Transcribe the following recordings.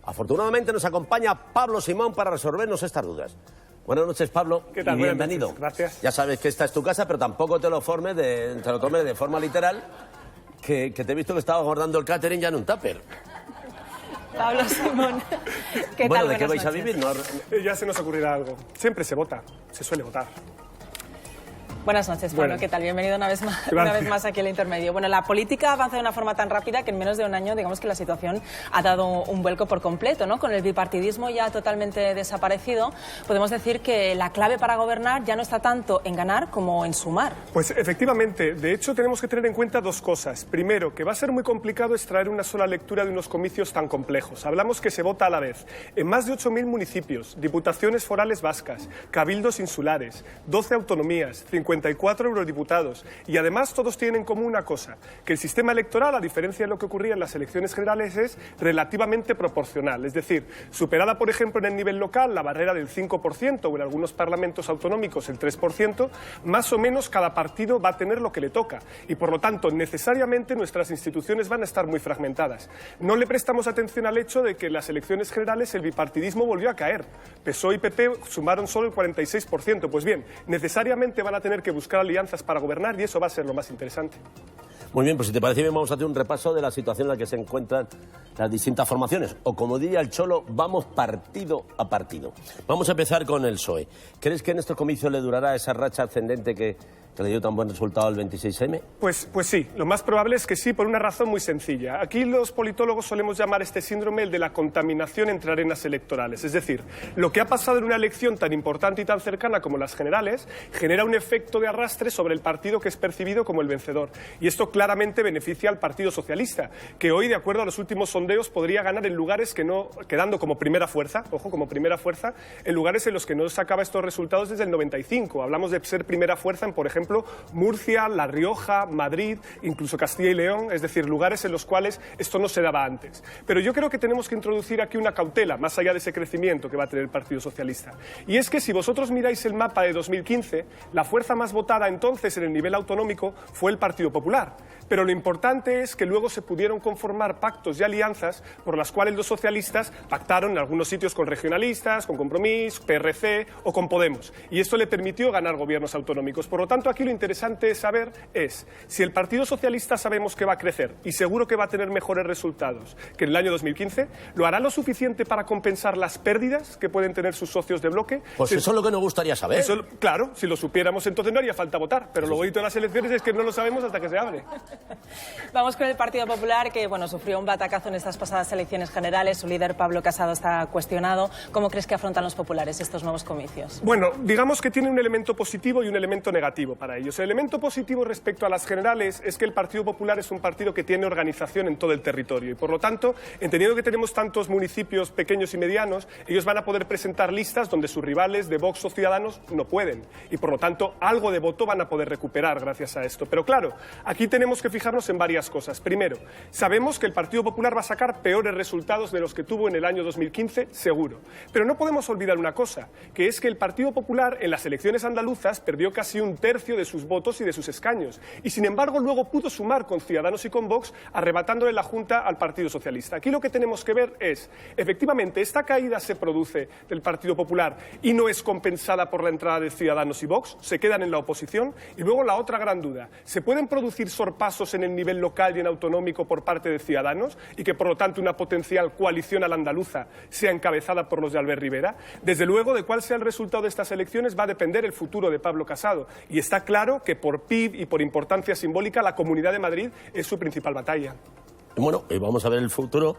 Afortunadamente nos acompaña Pablo Simón para resolvernos estas dudas. Buenas noches, Pablo. ¿Qué tal? Y bienvenido. Gracias. Ya sabes que esta es tu casa, pero tampoco te lo tomes de forma literal, que te he visto que estabas guardando el catering ya en un tupper. Pablo Simón, ¿qué bueno, tal? ¿de qué Buenas vais a noches. vivir? No... Ya se nos ocurrirá algo. Siempre se vota, se suele votar. Buenas noches, Pablo. Bueno. ¿Qué tal? Bienvenido una vez más aquí al Intermedio. Bueno, la política avanza de una forma tan rápida que en menos de un año, digamos que la situación ha dado un vuelco por completo, ¿no? Con el bipartidismo ya totalmente desaparecido, podemos decir que la clave para gobernar ya no está tanto en ganar como en sumar. Pues efectivamente, de hecho tenemos que tener en cuenta dos cosas. Primero, que va a ser muy complicado extraer una sola lectura de unos comicios tan complejos. Hablamos que se vota a la vez en más de 8.000 municipios, diputaciones forales vascas, cabildos insulares, 12 autonomías, 54 eurodiputados. Y además todos tienen en común una cosa, que el sistema electoral, a diferencia de lo que ocurría en las elecciones generales, es relativamente proporcional. Es decir, superada, por ejemplo, en el nivel local la barrera del 5% o en algunos parlamentos autonómicos el 3%, más o menos cada partido va a tener lo que le toca. Y por lo tanto, necesariamente nuestras instituciones van a estar muy fragmentadas. No le prestamos atención al hecho de que en las elecciones generales el bipartidismo volvió a caer. PSOE y PP sumaron solo el 46%. Pues bien, necesariamente van a tener que buscar alianzas para gobernar y eso va a ser lo más interesante. Muy bien, pues si te parece bien vamos a hacer un repaso de la situación en la que se encuentran las distintas formaciones. O como diría el Cholo, vamos partido a partido. Vamos a empezar con el PSOE. ¿Crees que en estos comicios le durará esa racha ascendente que le dio tan buen resultado al 26M? Pues sí, lo más probable es que sí, por una razón muy sencilla. Aquí los politólogos solemos llamar este síndrome el de la contaminación entre arenas electorales. Es decir, lo que ha pasado en una elección tan importante y tan cercana como las generales genera un efecto de arrastre sobre el partido que es percibido como el vencedor. Y esto claramente beneficia al Partido Socialista, que hoy, de acuerdo a los últimos sondeos, podría ganar en lugares que no, quedando como primera fuerza, ojo, como primera fuerza, en lugares en los que no sacaba estos resultados desde el 95. Hablamos de ser primera fuerza en, por ejemplo, Murcia, La Rioja, Madrid, incluso Castilla y León, es decir, lugares en los cuales esto no se daba antes. Pero yo creo que tenemos que introducir aquí una cautela, más allá de ese crecimiento que va a tener el Partido Socialista. Y es que si vosotros miráis el mapa de 2015, la fuerza más votada entonces en el nivel autonómico fue el Partido Popular. Pero lo importante es que luego se pudieron conformar pactos y alianzas por las cuales los socialistas pactaron en algunos sitios con regionalistas, con Compromís, PRC o con Podemos. Y esto le permitió ganar gobiernos autonómicos. Por lo tanto, aquí lo interesante es saber si el Partido Socialista sabemos que va a crecer y seguro que va a tener mejores resultados que en el año 2015, ¿lo hará lo suficiente para compensar las pérdidas que pueden tener sus socios de bloque? Pues eso es lo que nos gustaría saber. Eso, claro, si lo supiéramos entonces no haría falta votar, pero lo bonito de las elecciones es que no lo sabemos hasta que se abre. Vamos con el Partido Popular, que bueno, sufrió un batacazo en estas pasadas elecciones generales. Su líder, Pablo Casado, está cuestionado. ¿Cómo crees que afrontan los populares estos nuevos comicios? Bueno, digamos que tiene un elemento positivo y un elemento negativo para ellos. El elemento positivo respecto a las generales es que el Partido Popular es un partido que tiene organización en todo el territorio y, por lo tanto, entendiendo que tenemos tantos municipios pequeños y medianos, ellos van a poder presentar listas donde sus rivales de Vox o Ciudadanos no pueden y, por lo tanto, algo de voto van a poder recuperar gracias a esto. Pero claro, aquí tenemos que fijarnos en varias cosas. Primero, sabemos que el Partido Popular va a sacar peores resultados de los que tuvo en el año 2015, seguro. Pero no podemos olvidar una cosa, que es que el Partido Popular en las elecciones andaluzas perdió casi un tercio de sus votos y de sus escaños. Y sin embargo luego pudo sumar con Ciudadanos y con Vox, arrebatándole la Junta al Partido Socialista. Aquí lo que tenemos que ver es, efectivamente, esta caída se produce del Partido Popular y no es compensada por la entrada de Ciudadanos y Vox, se quedan en la oposición. Y luego la otra gran duda, ¿se pueden producir sorpasos en el nivel local y en autonómico por parte de Ciudadanos y que por lo tanto una potencial coalición a la andaluza sea encabezada por los de Albert Rivera? Desde luego, de cuál sea el resultado de estas elecciones va a depender el futuro de Pablo Casado y está claro que por PIB y por importancia simbólica la Comunidad de Madrid es su principal batalla. Bueno, vamos a ver el futuro,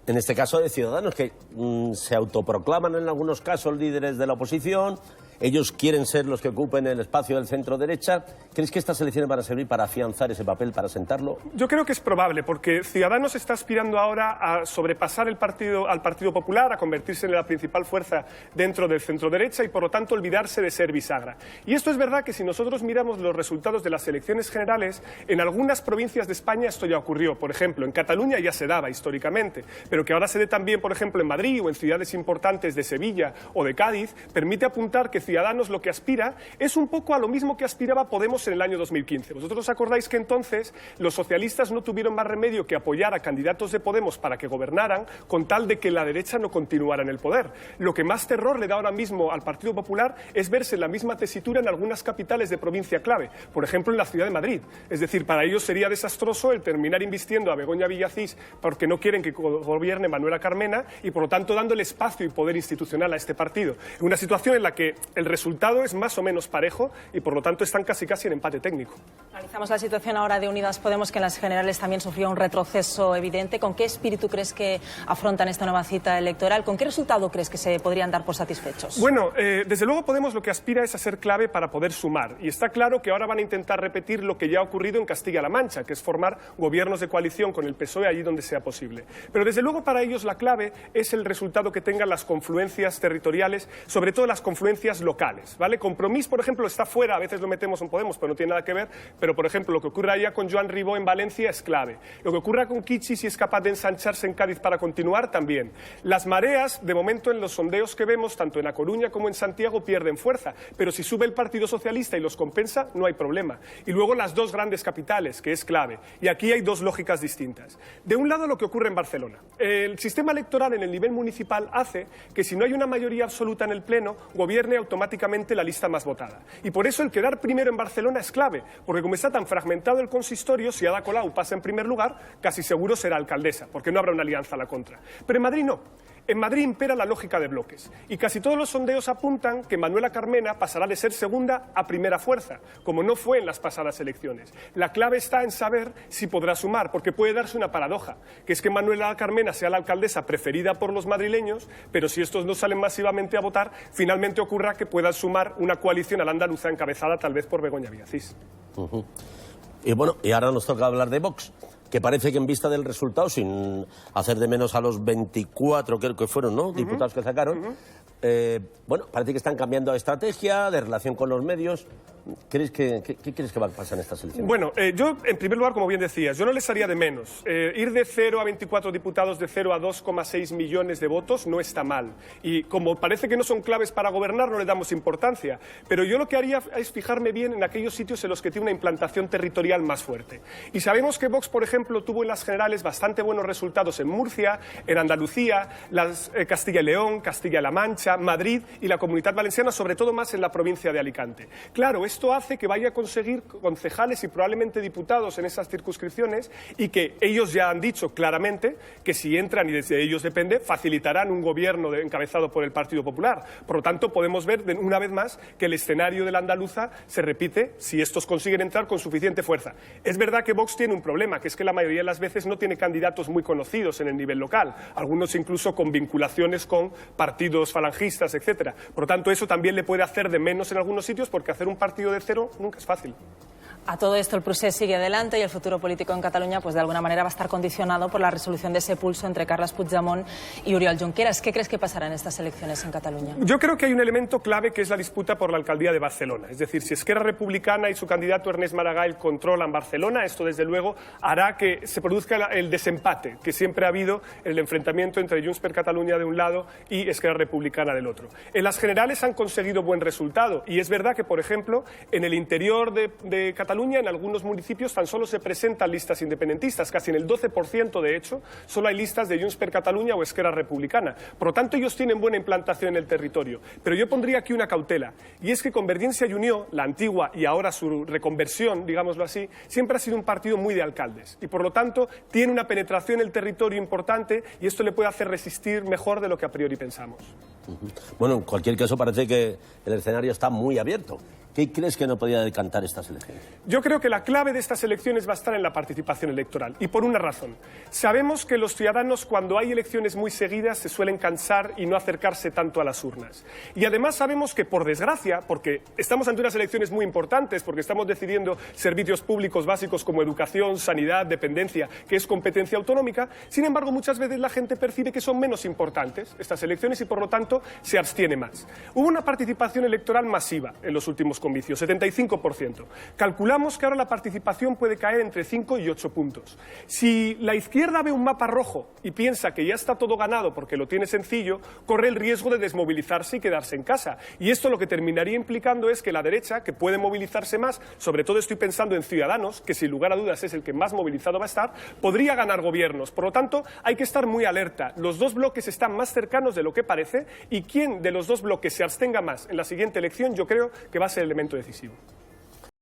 en este caso de Ciudadanos, que se autoproclaman en algunos casos líderes de la oposición. Ellos quieren ser los que ocupen el espacio del centro-derecha. ¿Crees que estas elecciones van a servir para afianzar ese papel, para sentarlo? Yo creo que es probable, porque Ciudadanos está aspirando ahora a sobrepasar al Partido Popular, a convertirse en la principal fuerza dentro del centro-derecha y, por lo tanto, olvidarse de ser bisagra. Y esto es verdad que si nosotros miramos los resultados de las elecciones generales, en algunas provincias de España esto ya ocurrió. Por ejemplo, en Cataluña ya se daba históricamente, pero que ahora se dé también, por ejemplo, en Madrid o en ciudades importantes de Sevilla o de Cádiz, permite apuntar que Ciudadanos lo que aspira es un poco a lo mismo que aspiraba Podemos en el año 2015. Vosotros os acordáis que entonces los socialistas no tuvieron más remedio que apoyar a candidatos de Podemos para que gobernaran con tal de que la derecha no continuara en el poder. Lo que más terror le da ahora mismo al Partido Popular es verse en la misma tesitura en algunas capitales de provincia clave, por ejemplo en la ciudad de Madrid. Es decir, para ellos sería desastroso el terminar invistiendo a Begoña Villacís porque no quieren que gobierne Manuela Carmena y por lo tanto dándole espacio y poder institucional a este partido. En una situación en la que el resultado es más o menos parejo y por lo tanto están casi en empate técnico. Analizamos la situación ahora de Unidas Podemos, que en las generales también sufrió un retroceso evidente. ¿Con qué espíritu crees que afrontan esta nueva cita electoral? ¿Con qué resultado crees que se podrían dar por satisfechos? Bueno, desde luego Podemos lo que aspira es a ser clave para poder sumar. Y está claro que ahora van a intentar repetir lo que ya ha ocurrido en Castilla-La Mancha, que es formar gobiernos de coalición con el PSOE allí donde sea posible. Pero desde luego para ellos la clave es el resultado que tengan las confluencias territoriales, sobre todo las confluencias locales, ¿vale? Compromís, por ejemplo, está fuera, a veces lo metemos en Podemos, pero no tiene nada que ver, pero por ejemplo lo que ocurre allá con Joan Ribó en Valencia es clave. Lo que ocurra con Kichi, si es capaz de ensancharse en Cádiz para continuar, también. Las mareas, de momento en los sondeos que vemos, tanto en A Coruña como en Santiago, pierden fuerza, pero si sube el Partido Socialista y los compensa, no hay problema. Y luego las dos grandes capitales, que es clave. Y aquí hay dos lógicas distintas. De un lado, lo que ocurre en Barcelona. El sistema electoral en el nivel municipal hace que si no hay una mayoría absoluta en el Pleno, gobierne automáticamente la lista más votada. Y por eso el quedar primero en Barcelona es clave, porque como está tan fragmentado el consistorio, si Ada Colau pasa en primer lugar, casi seguro será alcaldesa, porque no habrá una alianza a la contra. Pero en Madrid no. En Madrid impera la lógica de bloques y casi todos los sondeos apuntan que Manuela Carmena pasará de ser segunda a primera fuerza, como no fue en las pasadas elecciones. La clave está en saber si podrá sumar, porque puede darse una paradoja, que es que Manuela Carmena sea la alcaldesa preferida por los madrileños, pero si estos no salen masivamente a votar, finalmente ocurra que puedan sumar una coalición a la andaluza encabezada tal vez por Begoña Villacís. Y bueno, y ahora nos toca hablar de Vox, que parece que en vista del resultado, sin hacer de menos a los 24, creo que fueron, ¿no?, diputados que sacaron, bueno, parece que están cambiando de estrategia, de relación con los medios. ¿Qué crees que va a pasar en estas elecciones? Bueno, yo, en primer lugar, como bien decías, yo no les haría de menos. Ir de 0 a 24 diputados, de 0 a 2,6 millones de votos, no está mal. Y como parece que no son claves para gobernar, no le damos importancia. Pero yo lo que haría es fijarme bien en aquellos sitios en los que tiene una implantación territorial más fuerte. Y sabemos que Vox, por ejemplo, tuvo en las generales bastante buenos resultados en Murcia, en Andalucía, Castilla y León, Castilla-La Mancha, Madrid y la Comunidad Valenciana, sobre todo más en la provincia de Alicante. Claro, esto hace que vaya a conseguir concejales y probablemente diputados en esas circunscripciones y que ellos ya han dicho claramente que si entran y desde ellos depende, facilitarán un gobierno encabezado por el Partido Popular. Por lo tanto, podemos ver una vez más que el escenario de la andaluza se repite si estos consiguen entrar con suficiente fuerza. Es verdad que Vox tiene un problema, que es que la mayoría de las veces no tiene candidatos muy conocidos en el nivel local, algunos incluso con vinculaciones con partidos falangistas, etcétera. Por lo tanto, eso también le puede hacer de menos en algunos sitios, porque hacer un partido de cero nunca es fácil. A todo esto el procés sigue adelante y el futuro político en Cataluña pues de alguna manera va a estar condicionado por la resolución de ese pulso entre Carles Puigdemont y Oriol Junqueras. ¿Qué crees que pasará en estas elecciones en Cataluña? Yo creo que hay un elemento clave que es la disputa por la alcaldía de Barcelona. Es decir, si Esquerra Republicana y su candidato Ernest Maragall controlan Barcelona, esto desde luego hará que se produzca el desempate que siempre ha habido en el enfrentamiento entre Junts per Catalunya de un lado y Esquerra Republicana del otro. En las generales han conseguido buen resultado y es verdad que, por ejemplo, en el interior de Cataluña, en algunos municipios tan solo se presentan listas independentistas, casi en el 12% de hecho, solo hay listas de Junts per Catalunya o Esquerra Republicana. Por lo tanto, ellos tienen buena implantación en el territorio. Pero yo pondría aquí una cautela, y es que Convergencia y Unió, la antigua y ahora su reconversión, digámoslo así, siempre ha sido un partido muy de alcaldes, y por lo tanto tiene una penetración en el territorio importante, y esto le puede hacer resistir mejor de lo que a priori pensamos. Bueno, en cualquier caso parece que el escenario está muy abierto. ¿Qué crees que no podía decantar estas elecciones? Yo creo que la clave de estas elecciones va a estar en la participación electoral, y por una razón. Sabemos que los ciudadanos, cuando hay elecciones muy seguidas, se suelen cansar y no acercarse tanto a las urnas. Y además sabemos que, por desgracia, porque estamos ante unas elecciones muy importantes, porque estamos decidiendo servicios públicos básicos como educación, sanidad, dependencia, que es competencia autonómica, sin embargo, muchas veces la gente percibe que son menos importantes estas elecciones y, por lo tanto, se abstiene más. Hubo una participación electoral masiva en los últimos comicios, 75%. Calculamos que ahora la participación puede caer entre 5 y 8 puntos. Si la izquierda ve un mapa rojo y piensa que ya está todo ganado porque lo tiene sencillo, corre el riesgo de desmovilizarse y quedarse en casa. Y esto lo que terminaría implicando es que la derecha, que puede movilizarse más, sobre todo estoy pensando en Ciudadanos, que sin lugar a dudas es el que más movilizado va a estar, podría ganar gobiernos. Por lo tanto, hay que estar muy alerta. Los dos bloques están más cercanos de lo que parece y quién de los dos bloques se abstenga más en la siguiente elección yo creo que va a ser el elemento decisivo.